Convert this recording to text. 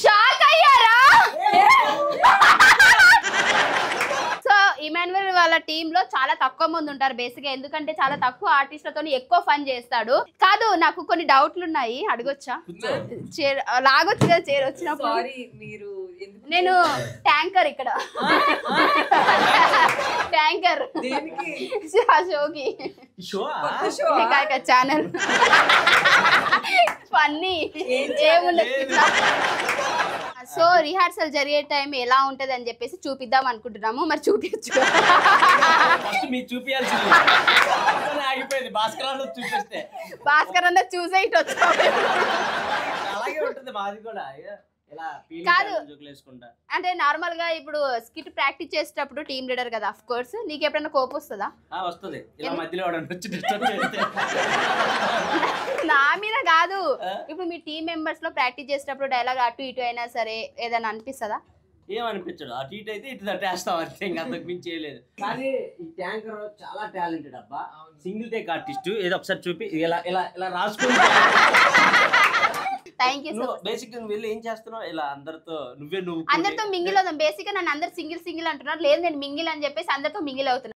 Shock అయ్యారా? So Emmanuel వాళ్ళ team లో చాలా తక్కువ మంది ఉంటారు బేసిక్ గా, ఎందుకంటే చాలా తక్కువ ఆర్టిస్టులతో ఎక్కువ ఫన్ చేస్తాడు. కాదు నాకు కొన్ని డౌట్లు ఉన్నాయి, అడగొచ్చా? లాగొచ్చు కదా చైర్ వచ్చినప్పుడు. నేను ట్యాంకర్ ఇక్కడ, ట్యాంకర్ షోకి ఛానల్ ఫన్నీ ఏముండదు. సో రిహార్సల్ జరిగే టైం ఎలా ఉంటది అని చెప్పేసి చూపిద్దాం అనుకుంటున్నాము, మరి చూపించు. భాస్కర్ అన్న చూసే ఇటు వచ్చా. కాదు అంటే నార్మల్ గా ఇప్పుడు స్కిట్ ప్రాక్టీస్ చేసేటప్పుడు టీమ్ లీడర్ కదా, ఆఫ్ కోర్స్ నీకు ఎప్పుడైనా కోపం వస్తుందా? నా మీద కాదు, ఇప్పుడు మీ టీమ్ మెంబర్స్ లో ప్రాక్టీస్ చేసేటప్పుడు డైలాగ్ అటు ఇటు అయినా సరే ఏదైనా అనిపిస్తుందా? ఏమనిపించడు, అటు ఇటు అయితే ఇటు తట్టేస్తాం అంతే, ఇంకా అంతకు మించి చేయలేదు. కానీ ఈ ట్యాంకర్ చాలా టాలెంటెడ్ అబ్బా, సింగిల్ టేక్ ఆర్టిస్ట్. ఏదో ఒకసారి చూపి ఇలా ఇలా ఇలా రాసుకుంటా. థాంక్యూ సో బేసిక్ గా వెళ్ళి ఏం చేస్తున్నావు ఇలా అందరితో? నువ్వు అందరితో మింగిల్ అవుతాం. బేసిక్ గా నన్ను అందరు సింగిల్ సింగిల్ అంటున్నారు, లేదు నేను మింగిల్ అని చెప్పేసి అందరితో మింగిల్ అవుతున్నాను.